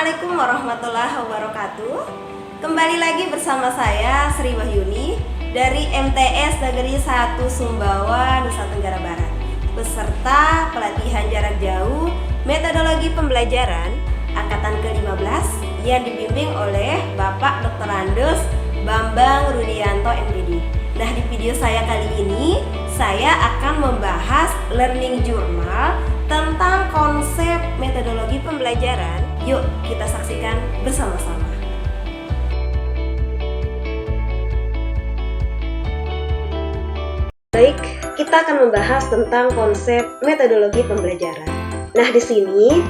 Assalamualaikum warahmatullahi wabarakatuh. Kembali lagi bersama saya Sri Wahyuni dari MTS Negeri 1 Sumbawa, Nusa Tenggara Barat, beserta pelatihan jarak jauh metodologi pembelajaran angkatan ke-15 yang dibimbing oleh Bapak Dr. Andes Bambang Rudianto MPD. Nah, di video saya kali ini saya akan membahas learning journal tentang konsep metodologi pembelajaran. Yuk kita saksikan bersama-sama. Baik, kita akan membahas tentang konsep metodologi pembelajaran. Nah, di sini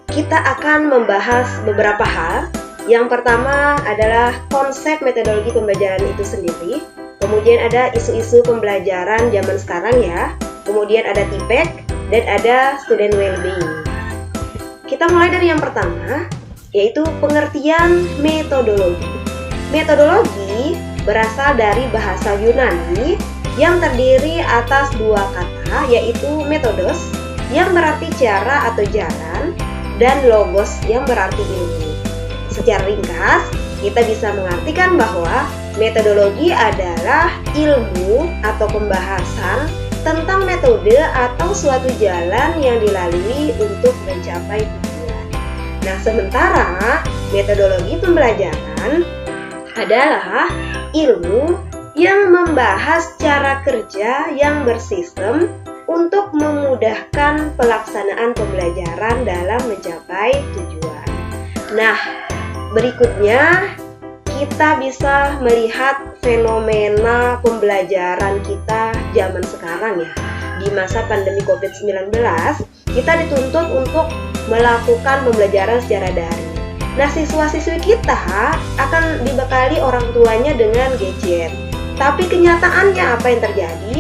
kita akan membahas beberapa hal. Yang pertama adalah konsep metodologi pembelajaran itu sendiri. Kemudian ada isu-isu pembelajaran zaman sekarang ya. Kemudian ada TPEK dan ada student well-being. Kita mulai dari yang pertama, yaitu pengertian metodologi. Metodologi berasal dari bahasa Yunani yang terdiri atas dua kata, yaitu metodos yang berarti cara atau jalan dan logos yang berarti ilmu. Secara ringkas, kita bisa mengartikan bahwa metodologi adalah ilmu atau pembahasan tentang metode atau suatu jalan yang dilalui untuk mencapai tujuan. Nah, sementara metodologi pembelajaran adalah ilmu yang membahas cara kerja yang bersistem untuk memudahkan pelaksanaan pembelajaran dalam mencapai tujuan. Nah, berikutnya kita bisa melihat fenomena pembelajaran kita zaman sekarang ya. Di masa pandemi COVID-19, kita dituntut untuk melakukan pembelajaran secara daring. Nah, siswa-siswi kita akan dibekali orang tuanya dengan gadget. Tapi kenyataannya apa yang terjadi?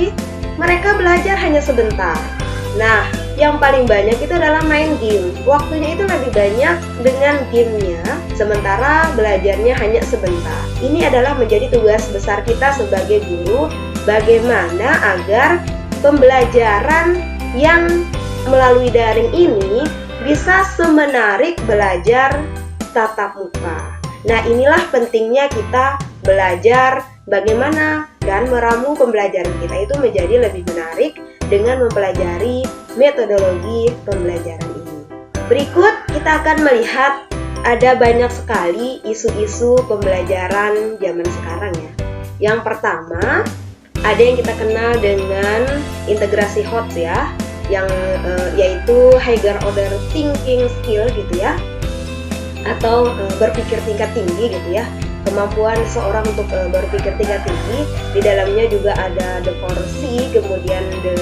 Mereka belajar hanya sebentar. Nah, yang paling banyak itu adalah main game. Waktunya itu lebih banyak dengan gamenya, sementara belajarnya hanya sebentar. Ini adalah menjadi tugas besar kita sebagai guru, bagaimana agar pembelajaran yang melalui daring ini bisa semenarik belajar tatap muka. Nah, inilah pentingnya kita belajar bagaimana dan meramu pembelajaran kita itu menjadi lebih menarik dengan mempelajari metodologi pembelajaran ini. Berikut kita akan melihat ada banyak sekali isu-isu pembelajaran zaman sekarang ya. Yang pertama, ada yang kita kenal dengan integrasi HOTS ya, yang yaitu higher order thinking skill gitu ya, atau berpikir tingkat tinggi gitu ya. Kemampuan seorang untuk berpikir tingkat tinggi. Di dalamnya juga ada the 4C, kemudian the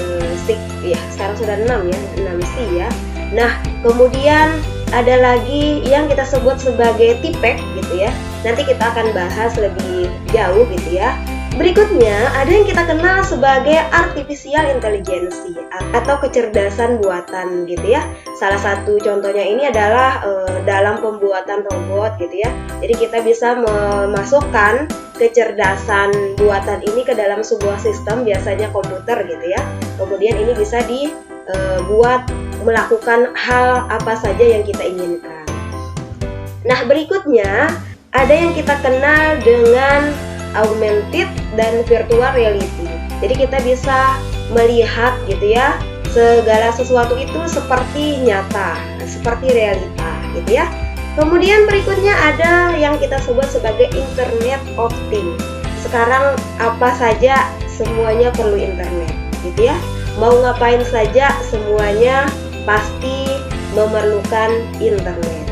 6 ya, sekarang sudah 6 ya, 6C ya. Nah, kemudian ada lagi yang kita sebut sebagai TPEK gitu ya. Nanti kita akan bahas lebih jauh gitu ya. Berikutnya ada yang kita kenal sebagai artificial intelligence atau kecerdasan buatan gitu ya. Salah satu contohnya ini adalah dalam pembuatan robot gitu ya. Jadi kita bisa memasukkan kecerdasan buatan ini ke dalam sebuah sistem, biasanya komputer gitu ya. Kemudian ini bisa dibuat melakukan hal apa saja yang kita inginkan. Nah, berikutnya ada yang kita kenal dengan augmented dan virtual reality. Jadi kita bisa melihat gitu ya, segala sesuatu itu seperti nyata, seperti realita gitu ya. Kemudian berikutnya ada yang kita sebut sebagai Internet of Things. Sekarang apa saja semuanya perlu internet gitu ya. Mau ngapain saja semuanya pasti memerlukan internet.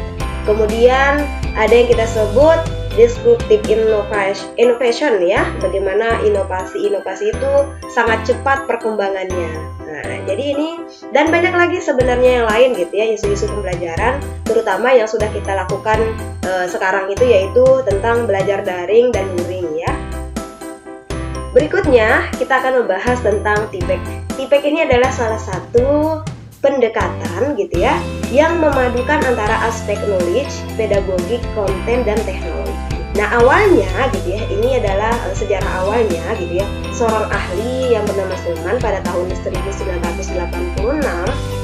Kemudian ada yang kita sebut disruptive innovation ya, bagaimana inovasi itu sangat cepat perkembangannya. Nah, jadi ini dan banyak lagi sebenarnya yang lain gitu ya, isu-isu pembelajaran terutama yang sudah kita lakukan sekarang itu, yaitu tentang belajar daring dan luring ya. Berikutnya kita akan membahas tentang TPEK. TPEK ini adalah salah satu pendekatan gitu ya, yang memadukan antara aspek knowledge, pedagogik, konten, dan teknologi. Nah, awalnya gitu ya, ini adalah sejarah awalnya gitu ya. Seorang ahli yang bernama Sulman pada tahun 1986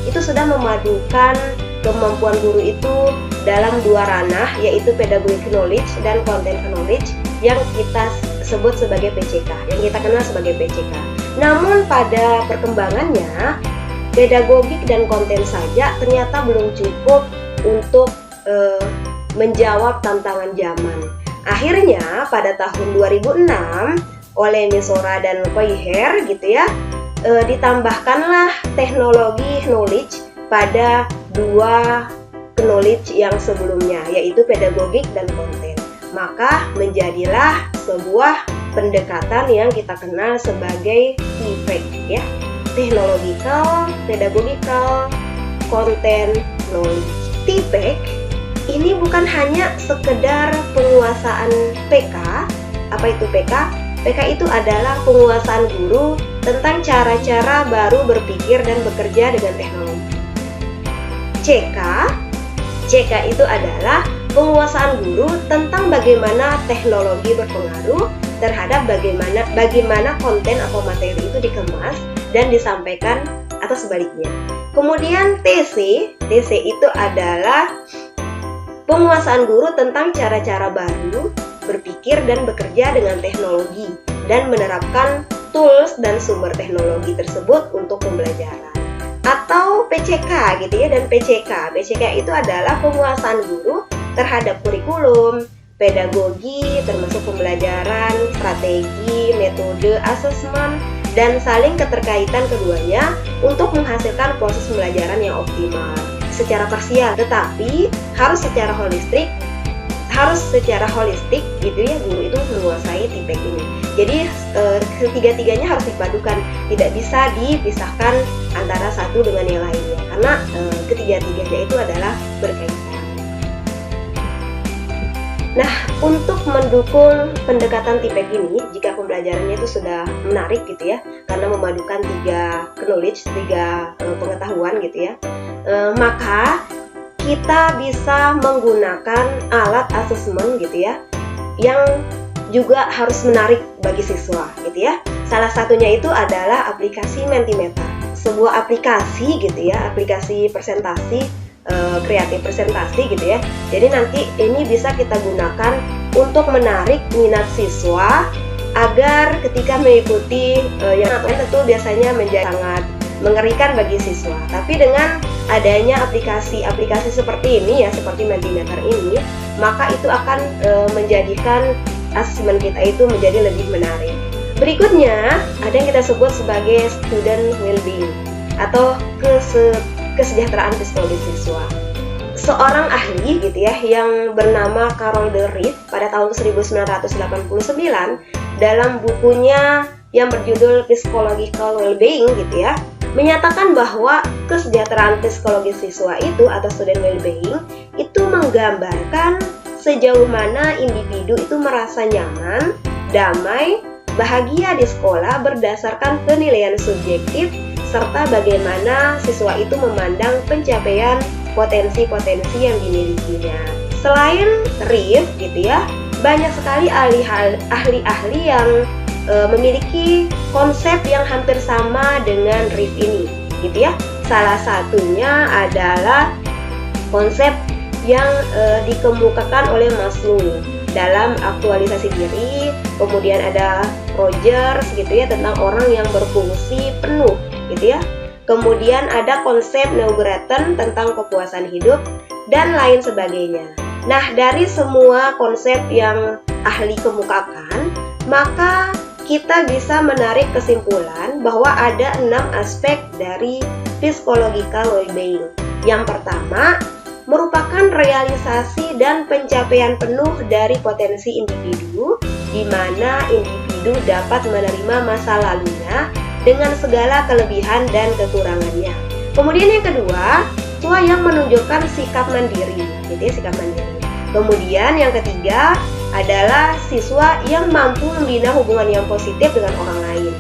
itu sudah memadukan kemampuan guru itu dalam dua ranah, yaitu pedagogic knowledge dan content knowledge yang kita sebut sebagai PCK, yang kita kenal sebagai PCK. Namun pada perkembangannya, pedagogik dan konten saja ternyata belum cukup untuk menjawab tantangan zaman. Akhirnya pada tahun 2006 oleh Misora dan Koiher gitu ya, ditambahkanlah teknologi knowledge pada dua knowledge yang sebelumnya, yaitu pedagogik dan konten. Maka menjadilah sebuah pendekatan yang kita kenal sebagai TPEC ya, technological, pedagogical, content knowledge. TPEC ini bukan hanya sekedar penguasaan PK. Apa itu PK? PK itu adalah penguasaan guru tentang cara-cara baru berpikir dan bekerja dengan teknologi. CK itu adalah penguasaan guru tentang bagaimana teknologi berpengaruh terhadap bagaimana konten atau materi itu dikemas dan disampaikan atau sebaliknya. Kemudian TC itu adalah penguasaan guru tentang cara-cara baru berpikir dan bekerja dengan teknologi dan menerapkan tools dan sumber teknologi tersebut untuk pembelajaran. Atau PCK gitu ya, dan PCK itu adalah penguasaan guru terhadap kurikulum, pedagogi, termasuk pembelajaran, strategi, metode, asesmen, dan saling keterkaitan keduanya untuk menghasilkan proses pembelajaran yang optimal secara parsial, tetapi harus secara holistik gitu ya, guru itu menguasai TPEC ini. Jadi ketiga-tiganya harus dipadukan, tidak bisa dipisahkan antara satu dengan yang lainnya, karena ketiga-tiganya itu adalah berkaitan. Nah, untuk mendukung pendekatan TPEC ini, jika pembelajarannya itu sudah menarik gitu ya, karena memadukan tiga knowledge, tiga pengetahuan gitu ya, maka kita bisa menggunakan alat asesmen gitu ya, yang juga harus menarik bagi siswa gitu ya. Salah satunya itu adalah aplikasi Mentimeter, sebuah aplikasi gitu ya, aplikasi presentasi, kreatif presentasi gitu ya. Jadi nanti ini bisa kita gunakan untuk menarik minat siswa agar ketika mengikuti yang tentu biasanya menjadi sangat mengerikan bagi siswa. Tapi dengan adanya aplikasi seperti ini ya, seperti Mentimeter ini, maka itu akan menjadikan asesmen kita itu menjadi lebih menarik. Berikutnya ada yang kita sebut sebagai student well-being atau kesejahteraan psikologis siswa. Seorang ahli gitu ya yang bernama Carol de Rief pada tahun 1989 dalam bukunya yang berjudul Psychological Well-being gitu ya, menyatakan bahwa kesejahteraan psikologis siswa itu atau student well-being itu menggambarkan sejauh mana individu itu merasa nyaman, damai, bahagia di sekolah berdasarkan penilaian subjektif serta bagaimana siswa itu memandang pencapaian potensi-potensi yang dimilikinya. Selain Rief gitu ya, banyak sekali ahli-ahli yang memiliki konsep yang hampir sama dengan Rief ini gitu ya. Salah satunya adalah konsep yang dikemukakan oleh Maslow dalam aktualisasi diri. Kemudian ada Rogers gitu ya, tentang orang yang berfungsi penuh gitu ya. Kemudian ada konsep Neugraten tentang kepuasan hidup dan lain sebagainya. Nah, dari semua konsep yang ahli kemukakan, maka kita bisa menarik kesimpulan bahwa ada 6 aspek dari psychological well-being. Yang pertama, merupakan realisasi dan pencapaian penuh dari potensi individu, di mana individu dapat menerima masa lalunya dengan segala kelebihan dan kekurangannya. Kemudian yang kedua, siswa yang menunjukkan sikap mandiri, gitu ya, sikap mandiri. Kemudian yang ketiga adalah siswa yang mampu membina hubungan yang positif dengan orang lain,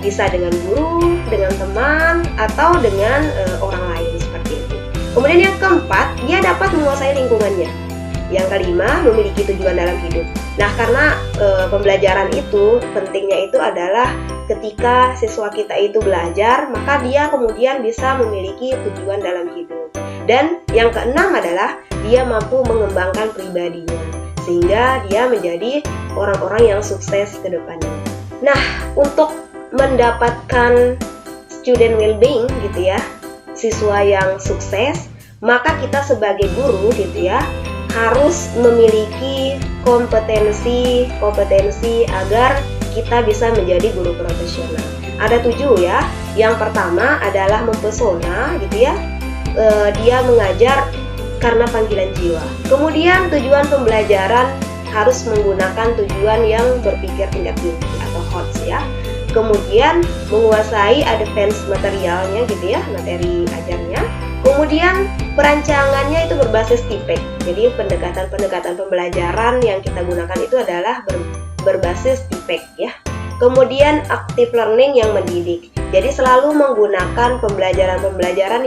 bisa dengan guru, dengan teman, atau dengan orang lain seperti itu. Kemudian yang keempat, dia dapat menguasai lingkungannya. Yang kelima, memiliki tujuan dalam hidup. Nah, karena pembelajaran itu, pentingnya itu adalah ketika siswa kita itu belajar, maka dia kemudian bisa memiliki tujuan dalam hidup. Dan yang keenam adalah dia mampu mengembangkan pribadinya sehingga dia menjadi orang-orang yang sukses ke depannya. Nah, untuk mendapatkan student well-being gitu ya, siswa yang sukses, maka kita sebagai guru gitu ya harus memiliki kompetensi agar kita bisa menjadi guru profesional. Ada 7 ya. Yang pertama adalah mempesona gitu ya. Dia mengajar karena panggilan jiwa. Kemudian tujuan pembelajaran harus menggunakan tujuan yang berpikir tingkat tinggi atau HOTS ya. Kemudian menguasai advance materialnya gitu ya, materi ajarnya. Kemudian perancangannya itu berbasis TIPEC. Jadi pendekatan pembelajaran yang kita gunakan itu adalah berbasis TIPEC ya. Kemudian active learning yang mendidik. Jadi selalu menggunakan pembelajaran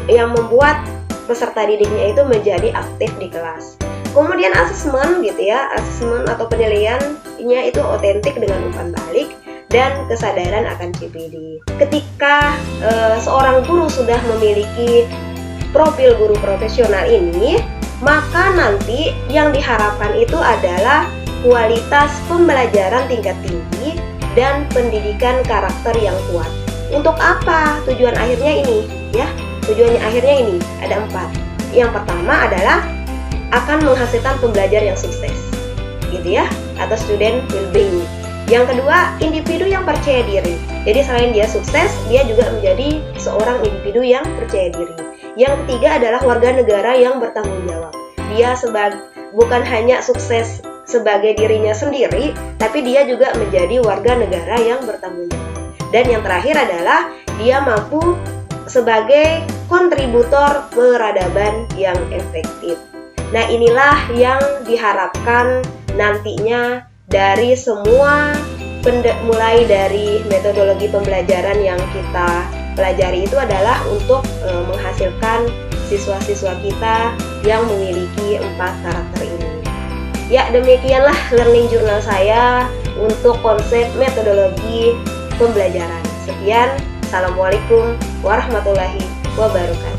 yang membuat peserta didiknya itu menjadi aktif di kelas. Kemudian asesmen gitu ya, asesmen atau penilaiannya itu otentik dengan umpan balik dan kesadaran akan CPD. Ketika seorang guru sudah memiliki profil guru profesional ini, maka nanti yang diharapkan itu adalah kualitas pembelajaran tingkat tinggi dan pendidikan karakter yang kuat. Untuk apa tujuan akhirnya ini? Ya, tujuannya akhirnya ini ada 4. Yang pertama adalah akan menghasilkan pembelajar yang sukses, gitu ya, atau student well-being. Yang kedua, individu yang percaya diri. Jadi selain dia sukses, dia juga menjadi seorang individu yang percaya diri. Yang ketiga adalah warga negara yang bertanggung jawab. Dia bukan hanya sukses sebagai dirinya sendiri, tapi dia juga menjadi warga negara yang bertanggung jawab. Dan yang terakhir adalah dia mampu sebagai kontributor peradaban yang efektif. Nah, inilah yang diharapkan nantinya dari semua mulai dari metodologi pembelajaran yang kita pelajari itu adalah untuk menghasilkan siswa-siswa kita yang memiliki 4 karakter ini. Ya, demikianlah learning journal saya untuk konsep metodologi pembelajaran. Sekian, Assalamualaikum warahmatullahi wabarakatuh.